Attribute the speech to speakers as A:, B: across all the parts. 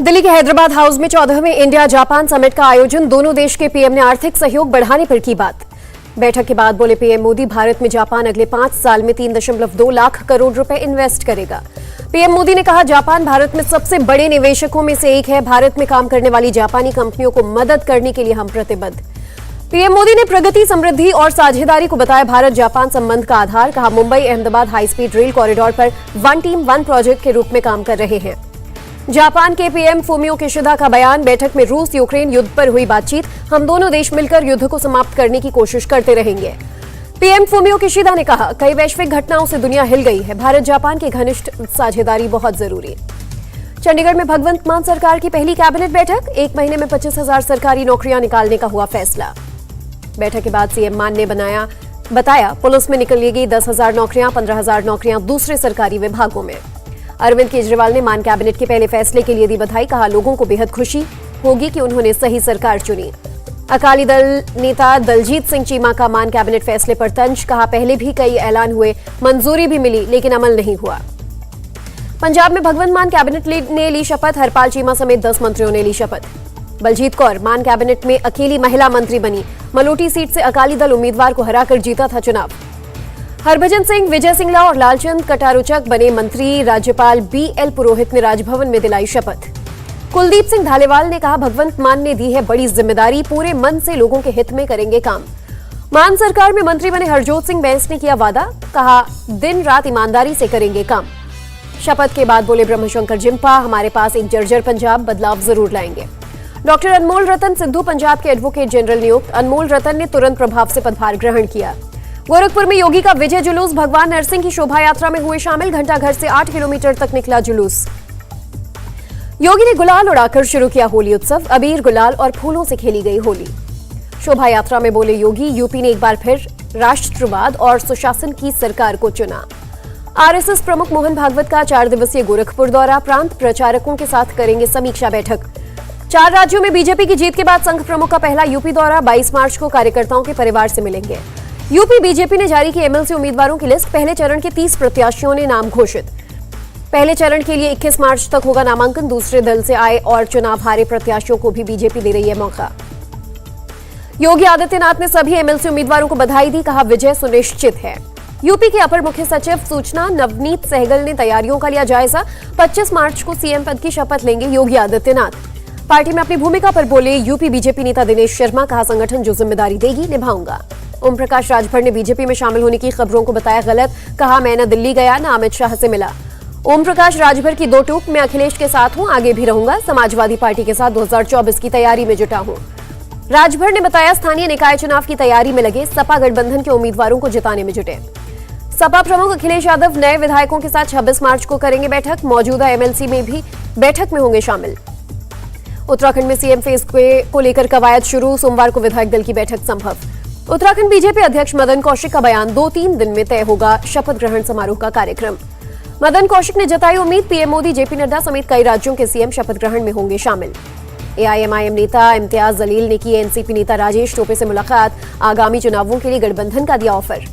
A: दिल्ली के हैदराबाद हाउस में 14वें India Japan summit का आयोजन। दोनों देश के पीएम ने आर्थिक सहयोग बढ़ाने पर की बात। बैठक के बाद बोले पीएम मोदी, भारत में जापान अगले 5 साल में 3.2 लाख करोड़ रुपए इन्वेस्ट करेगा। पीएम मोदी ने कहा, जापान भारत में सबसे बड़े निवेशकों में से एक है। भारत में काम करने वाली जापानी कंपनियों को मदद करने के लिए हम प्रतिबद्ध। पीएम मोदी ने प्रगति, समृद्धि और साझेदारी को बताया भारत जापान संबंध का आधार। कहा, Mumbai Ahmedabad high speed rail corridor पर वन टीम वन प्रोजेक्ट के रूप में काम कर रहे हैं। जापान के पीएम फूमियो किशिदा का बयान। बैठक में रूस यूक्रेन युद्ध पर हुई बातचीत। हम दोनों देश मिलकर युद्ध को समाप्त करने की कोशिश करते रहेंगे। पीएम फूमियो किशिदा ने कहा, कई वैश्विक घटनाओं से दुनिया हिल गई है। भारत जापान की घनिष्ठ साझेदारी बहुत जरूरी। चंडीगढ़ में भगवंत मान सरकार की पहली कैबिनेट बैठक। 1 महीने में 25,000 सरकारी नौकरियां निकालने का हुआ फैसला। बैठक के बाद सीएम मान ने बताया, पुलिस में निकलेगी 10,000 नौकरियां, 15,000 नौकरियां दूसरे सरकारी विभागों में। अरविंद केजरीवाल ने मान कैबिनेट के पहले फैसले के लिए दी बधाई। कहा, लोगों को बेहद खुशी होगी कि उन्होंने सही सरकार चुनी। अकाली दल नेता दलजीत सिंह चीमा का मान कैबिनेट फैसले पर तंज। कहा, पहले भी कई ऐलान हुए, मंजूरी भी मिली, लेकिन अमल नहीं हुआ। पंजाब में भगवंत मान कैबिनेट ने ली शपथ। हरपाल चीमा समेत 10 मंत्रियों ने ली शपथ। बलजीत कौर मान कैबिनेट में अकेली महिला मंत्री बनी। मलोटी सीट से अकाली दल उम्मीदवार को हराकर जीता था चुनाव। हरभजन सिंह, विजय सिंगला और लालचंद कटारुचक बने मंत्री। राज्यपाल बीएल पुरोहित ने राजभवन में दिलाई शपथ। कुलदीप सिंह धालीवाल ने कहा, भगवंत मान ने दी है बड़ी जिम्मेदारी, पूरे मन से लोगों के हित में करेंगे काम। मान सरकार में मंत्री बने हरजोत सिंह बैंस ने किया वादा। कहा, दिन रात ईमानदारी से करेंगे काम। शपथ के बाद बोले ब्रह्मशंकर जिम्पा, हमारे पास एक जर्जर पंजाब, बदलाव जरूर लाएंगे। डॉक्टर अनमोल रतन सिद्धू पंजाब के एडवोकेट जनरल नियुक्त। अनमोल रतन ने तुरंत प्रभाव से पदभार ग्रहण किया। गोरखपुर में योगी का विजय जुलूस। भगवान नरसिंह की शोभा यात्रा में हुए शामिल। घंटाघर से 8 किलोमीटर तक निकला जुलूस। योगी ने गुलाल उड़ाकर शुरू किया होली उत्सव। अबीर, गुलाल और फूलों से खेली गई होली। शोभा यात्रा में बोले योगी, यूपी ने एक बार फिर राष्ट्रवाद और सुशासन की सरकार को चुना। आरएसएस प्रमुख मोहन भागवत का 4 दिवसीय गोरखपुर दौरा। प्रांत प्रचारकों के साथ करेंगे समीक्षा बैठक। 4 राज्यों में बीजेपी की जीत के बाद संघ प्रमुख का पहला यूपी दौरा। 22 मार्च को कार्यकर्ताओं के परिवार से मिलेंगे। यूपी बीजेपी ने जारी की एमएलसी उम्मीदवारों की लिस्ट। पहले चरण के 30 प्रत्याशियों ने नाम घोषित। पहले चरण के लिए 21 मार्च तक होगा नामांकन। दूसरे दल से आए और चुनाव हारे प्रत्याशियों को भी बीजेपी दे रही है मौका। योगी आदित्यनाथ ने सभी एमएलसी उम्मीदवारों को बधाई दी। कहा, विजय सुनिश्चित है। यूपी के अपर मुख्य सचिव सूचना नवनीत सहगल ने तैयारियों का लिया जायजा। 25 मार्च को सीएम पद की शपथ लेंगे योगी आदित्यनाथ। पार्टी में अपनी भूमिका पर बोले यूपी बीजेपी नेता दिनेश शर्मा। कहा, संगठन जो जिम्मेदारी देगी निभाऊंगा। ओम प्रकाश राजभर ने बीजेपी में शामिल होने की खबरों को बताया गलत। कहा, मैं न दिल्ली गया न अमित शाह से मिला। ओम प्रकाश राजभर की 2 टूक, मैं अखिलेश के साथ हूं, आगे भी रहूंगा। समाजवादी पार्टी के साथ 2024 की तैयारी में जुटा हूं। राजभर ने बताया, स्थानीय निकाय चुनाव की तैयारी में लगे। सपा गठबंधन के उम्मीदवारों को जिताने में जुटे। सपा प्रमुख अखिलेश यादव नए विधायकों के साथ 26 मार्च को करेंगे बैठक। मौजूदा एमएलसी में भी बैठक में होंगे शामिल। उत्तराखंड में सीएम फेज को लेकर कवायद शुरू। सोमवार को विधायक दल की बैठक संभव। उत्तराखंड बीजेपी अध्यक्ष मदन कौशिक का बयान। 2-3 दिन में तय होगा शपथ ग्रहण समारोह का कार्यक्रम। मदन कौशिक ने जताई उम्मीद, पीएम मोदी, जेपी नड्डा समेत कई राज्यों के सीएम शपथ ग्रहण में होंगे शामिल। एआईएमआईएम नेता इम्तियाज जलील ने की एनसीपी नेता राजेश टोपे से मुलाकात। आगामी चुनावों के लिए गठबंधन का दिया ऑफर।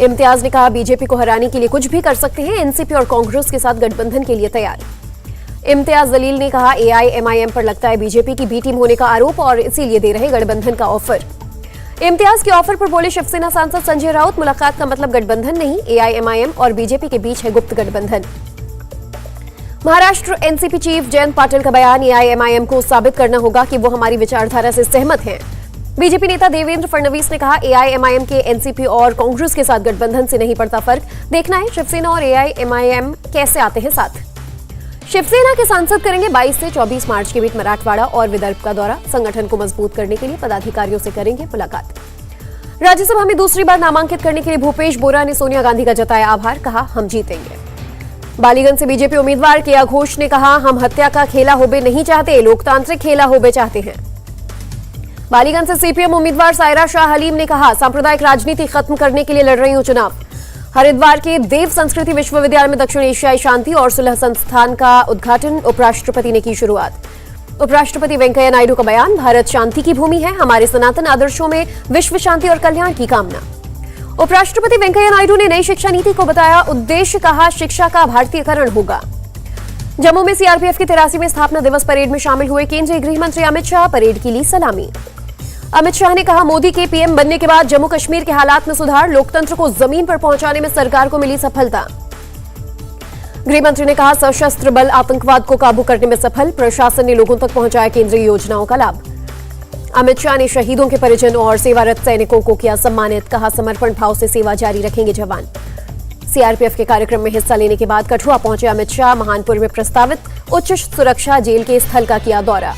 A: इम्तियाज ने कहा, बीजेपी को हराने के लिए कुछ भी कर सकते हैं। एनसीपी और कांग्रेस के साथ गठबंधन के लिए तैयार। इम्तियाज जलील ने कहा, एआईएमआईएम पर लगता है बीजेपी की बी टीम होने का आरोप और इसीलिए दे रहे गठबंधन का ऑफर। इम्तियाज के ऑफर पर बोले शिवसेना सांसद संजय राउत, मुलाकात का मतलब गठबंधन नहीं, एआईएमआईएम और बीजेपी के बीच है गुप्त गठबंधन। महाराष्ट्र एनसीपी चीफ जयंत पाटिल का बयान। एआईएमआईएम को साबित करना होगा कि वो हमारी विचारधारा से सहमत हैं। बीजेपी नेता देवेंद्र फडणवीस ने कहा, एआईएमआईएम के एनसीपी और कांग्रेस के साथ गठबंधन से नहीं पड़ता फर्क। देखना है शिवसेना और एआईएमआईएम कैसे आते हैं साथ। शिवसेना के सांसद करेंगे 22 से 24 मार्च के बीच मराठवाड़ा और विदर्भ का दौरा। संगठन को मजबूत करने के लिए पदाधिकारियों से करेंगे मुलाकात। राज्यसभा में दूसरी बार नामांकित करने के लिए भूपेश बोरा ने सोनिया गांधी का जताया आभार। कहा, हम जीतेंगे। बालीगंज से बीजेपी उम्मीदवार केया घोष ने कहा, हम हत्या का खेला होबे नहीं चाहते, लोकतांत्रिक खेला होबे चाहते हैं। बालीगंज से सीपीएम उम्मीदवार सायरा शाह हलीम ने कहा, सांप्रदायिक राजनीति खत्म करने के लिए लड़ रही हूं चुनाव। हरिद्वार के देव संस्कृति विश्वविद्यालय में दक्षिण एशियाई शांति और सुलह संस्थान का उद्घाटन। उपराष्ट्रपति ने की शुरुआत। उपराष्ट्रपति वेंकैया नायडू का बयान, भारत शांति की भूमि है, हमारे सनातन आदर्शों में विश्व शांति और कल्याण की कामना। उपराष्ट्रपति वेंकैया नायडू ने नई शिक्षा नीति को बताया उद्देश्य। कहा, शिक्षा का भारतीयकरण होगा। जम्मू में सीआरपीएफ की 83वें स्थापना दिवस परेड में शामिल हुए केंद्रीय गृह मंत्री अमित शाह, परेड की ली सलामी। अमित शाह ने कहा, मोदी के पीएम बनने के बाद जम्मू कश्मीर के हालात में सुधार, लोकतंत्र को जमीन पर पहुंचाने में सरकार को मिली सफलता। गृह मंत्री ने कहा, सशस्त्र बल आतंकवाद को काबू करने में सफल, प्रशासन ने लोगों तक पहुंचाया केंद्रीय योजनाओं का लाभ। अमित शाह ने शहीदों के परिजन और सेवारत सैनिकों को किया सम्मानित, कहा समर्पण भाव से सेवा जारी रखेंगे जवान। सीआरपीएफ के कार्यक्रम में हिस्सा लेने के बाद कठुआ पहुंचे अमित शाह, महानपुर में प्रस्तावित उच्च सुरक्षा जेल के स्थल का किया दौरा।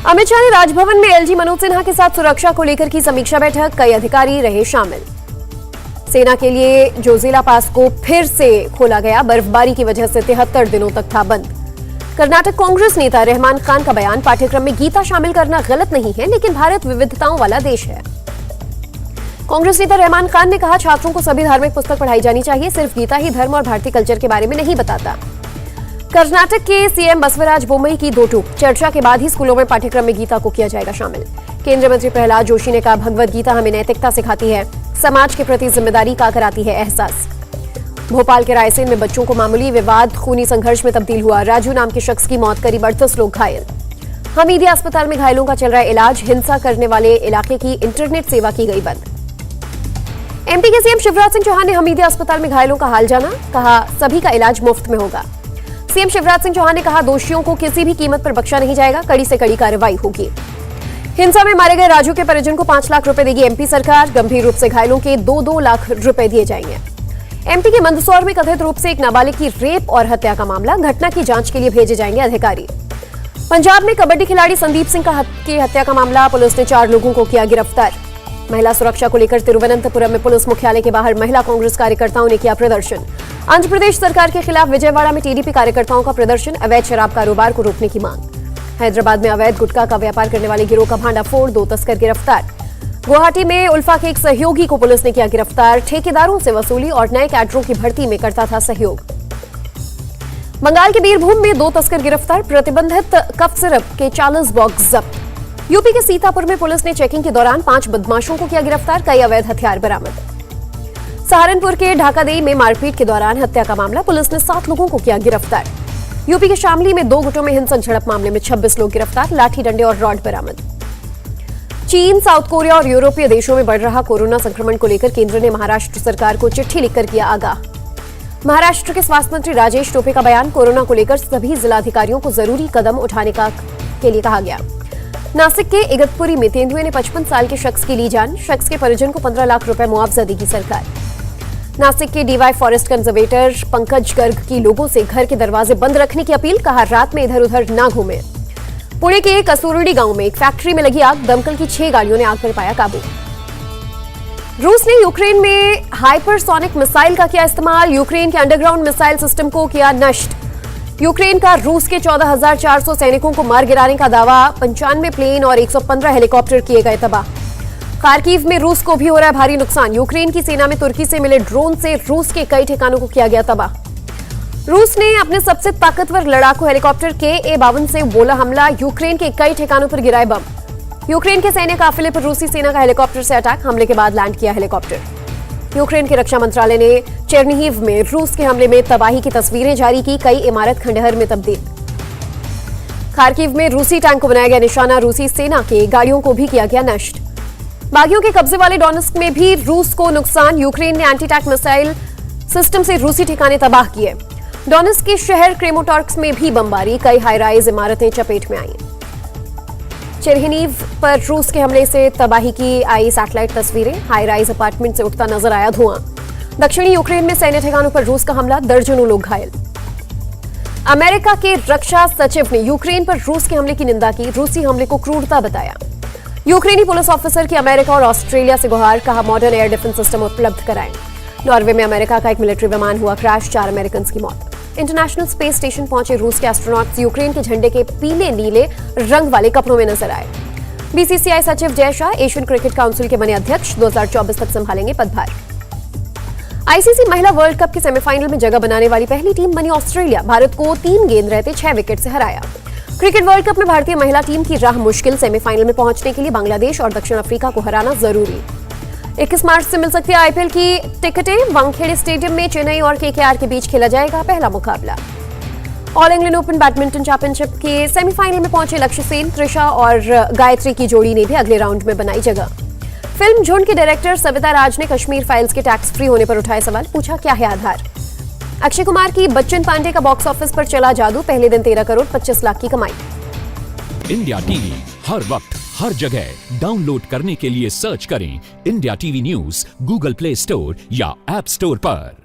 A: अमित शाह ने राजभवन में एलजी मनोज सिन्हा के साथ सुरक्षा को लेकर की समीक्षा बैठक, कई अधिकारी रहे शामिल। सेना के लिए जो जिला पास को फिर से खोला गया, बर्फबारी की वजह से 73 दिनों तक था बंद। कर्नाटक कांग्रेस नेता रहमान खान का बयान, पाठ्यक्रम में गीता शामिल करना गलत नहीं है, लेकिन भारत विविधताओं वाला देश है। कांग्रेस नेता रहमान खान ने कहा, छात्रों को सभी धार्मिक पुस्तक पढ़ाई जानी चाहिए, सिर्फ गीता ही धर्म और भारतीय कल्चर के बारे में नहीं बताता। कर्नाटक के सीएम बसवराज बोम्मई की दो टूक, चर्चा के बाद ही स्कूलों में पाठ्यक्रम में गीता को किया जाएगा शामिल। केंद्रीय मंत्री प्रहलाद जोशी ने कहा, भगवद गीता हमें नैतिकता सिखाती है, समाज के प्रति जिम्मेदारी का कराती है एहसास। भोपाल के रायसेन में बच्चों को मामूली विवाद खूनी संघर्ष में तब्दील हुआ, राजू नाम के शख्स की मौत, करीब 38 लोग घायल। हमीदिया अस्पताल में घायलों का चल रहा है इलाज, हिंसा करने वाले इलाके की इंटरनेट सेवा की गई बंद। एमपी के सीएम शिवराज सिंह चौहान ने हमीदिया अस्पताल में घायलों का हाल जाना, कहा सभी का इलाज मुफ्त में होगा। सीएम शिवराज सिंह चौहान ने कहा, दोषियों को किसी भी कीमत पर बख्शा नहीं जाएगा, कड़ी से कड़ी कार्रवाई होगी। हिंसा में मारे गए राजू के परिजन को 5 लाख रुपए देगी एमपी सरकार, गंभीर रूप से घायलों के 2-2 लाख रुपए दिए जाएंगे। एमपी के मंदसौर में कथित रूप से एक नाबालिग की रेप और हत्या का मामला, घटना की जांच के लिए भेजे जाएंगे अधिकारी। पंजाब में कबड्डी खिलाड़ी संदीप सिंह की हत्या का मामला, पुलिस ने 4 लोगों को किया गिरफ्तार। महिला सुरक्षा को लेकर तिरुवनंतपुरम में पुलिस मुख्यालय के बाहर महिला कांग्रेस कार्यकर्ताओं ने किया प्रदर्शन। आंध्र प्रदेश सरकार के खिलाफ विजयवाड़ा में टीडीपी कार्यकर्ताओं का प्रदर्शन, अवैध शराब कारोबार को रोकने की मांग। हैदराबाद में अवैध गुटखा का व्यापार करने वाले गिरोह का भांडाफोड़, 2 तस्कर गिरफ्तार। गुवाहाटी में उल्फा के एक सहयोगी को पुलिस ने किया गिरफ्तार, ठेकेदारों से वसूली और नए कैडरों की भर्ती में करता था सहयोग। बंगाल के बीरभूम में 2 तस्कर गिरफ्तार, प्रतिबंधित कफ सिरप के 40 बॉक्स जब्त। यूपी के सीतापुर में पुलिस ने चेकिंग के दौरान 5 बदमाशों को किया गिरफ्तार, कई अवैध हथियार बरामद। सहारनपुर के ढाकादेई में मारपीट के दौरान हत्या का मामला, पुलिस ने 7 लोगों को किया गिरफ्तार। यूपी के शामली में 2 गुटों में हिंसक झड़प मामले में 26 लोग गिरफ्तार, लाठी डंडे और रॉड बरामद। चीन, साउथ कोरिया और यूरोपीय देशों में बढ़ रहा कोरोना संक्रमण को लेकर केंद्र ने महाराष्ट्र सरकार को चिट्ठी लिखकर किया आगाह। महाराष्ट्र के स्वास्थ्य मंत्री राजेश टोपे का बयान, कोरोना को लेकर सभी जिलाधिकारियों को जरूरी कदम उठाने के लिए कहा गया। नासिक के इगतपुरी में तेंदुए ने 55 साल के शख्स की ली जान, शख्स के परिजन को 15 लाख रुपए मुआवजा देगी सरकार। नासिक के DY forest conservator Pankaj Garg की लोगों से घर के दरवाजे बंद रखने की अपील, कहा रात में इधर उधर ना घूमे। पुणे के कसूरडी गांव में एक फैक्ट्री में लगी आग, दमकल की 6 गाड़ियों ने आग पर पाया काबू। रूस ने यूक्रेन में हाइपरसोनिक मिसाइल का किया इस्तेमाल, यूक्रेन के अंडरग्राउंड मिसाइल सिस्टम को किया नष्ट। यूक्रेन का रूस के 14,400 सैनिकों को मार गिराने का दावा, 95 प्लेन और 115 हेलीकॉप्टर किए गए तबाह। खार्किव में रूस को भी हो रहा है भारी नुकसान, यूक्रेन की सेना में तुर्की से मिले ड्रोन से रूस के कई ठिकानों को किया गया तबाह। रूस ने अपने सबसे ताकतवर लड़ाकू हेलीकॉप्टर KA-52 से बोला हमला, यूक्रेन के कई ठिकानों पर गिराए बम। यूक्रेन के सैन्य काफिले पर रूसी सेना का हेलीकॉप्टर से अटैक, हमले के बाद लैंड किया हेलीकॉप्टर। यूक्रेन के रक्षा मंत्रालय ने चेर्निहिव में रूस के हमले में तबाही की तस्वीरें जारी की, कई इमारत खंडहर में तब्दील। खार्किव में रूसी टैंक को बनाया गया निशाना, रूसी सेना के गाड़ियों को भी किया गया नष्ट। बागियों के कब्जे वाले डोनेस्क में भी रूस को नुकसान, यूक्रेन ने एंटी टैंक मिसाइल सिस्टम से रूसी ठिकाने तबाह किए। डोनेस्क के शहर क्रेमोटॉर्क्स में भी बमबारी, कई हाई राइज इमारतें चपेट में आई। चेर्निहिव पर रूस के हमले से तबाही की आई सैटेलाइट तस्वीरें, हाई राइज अपार्टमेंट से उठता नजर आया धुआं। दक्षिणी यूक्रेन में सैन्य ठिकानों पर रूस का हमला, दर्जनों लोग घायल। अमेरिका के रक्षा सचिव ने यूक्रेन पर रूस के हमले की निंदा की, रूसी हमले को क्रूरता बताया। यूक्रेनी पुलिस ऑफिसर की अमेरिका और ऑस्ट्रेलिया से गुहार, कहा मॉडर्न एयर डिफेंस सिस्टम उपलब्ध कराएं। नॉर्वे में अमेरिका का एक मिलिट्री विमान हुआ क्रैश, 4 अमेरिकन की मौत। इंटरनेशनल स्पेस स्टेशन पहुंचे रूस के एस्ट्रोनॉट्स यूक्रेन के झंडे के पीले नीले रंग वाले कपड़ों में नजर आए। बीसीसीआई सचिव Jay Shah Asian cricket council के बने अध्यक्ष, 2024 तक संभालेंगे पदभार। आईसीसी महिला वर्ल्ड कप के सेमीफाइनल में जगह बनाने वाली पहली टीम बनी ऑस्ट्रेलिया, भारत को 3 गेंद रहते 6 विकेट से हराया। क्रिकेट वर्ल्ड कप में भारतीय महिला टीम की राह मुश्किल, सेमीफाइनल में पहुंचने के लिए बांग्लादेश और दक्षिण अफ्रीका को हराना जरूरी। 21 मार्च से मिल सकती है आईपीएल की टिकटें, वानखेड़े स्टेडियम में चेन्नई और केकेआर के बीच खेला जाएगा पहला मुकाबला। All England open badminton championship के सेमीफाइनल में पहुंचे लक्ष्य सेन, त्रिशा और गायत्री की जोड़ी ने भी अगले राउंड में बनाई जगह। फिल्म झुंड की डायरेक्टर सविता राज ने कश्मीर फाइल्स के टैक्स फ्री होने पर उठाए सवाल, पूछा क्या है आधार। अक्षय कुमार की बच्चन पांडे का बॉक्स ऑफिस पर चला जादू, पहले दिन 13 करोड़ 25 लाख की कमाई।
B: इंडिया टीवी हर वक्त हर जगह डाउनलोड करने के लिए सर्च करें India TV news Google play store या ऐप स्टोर पर।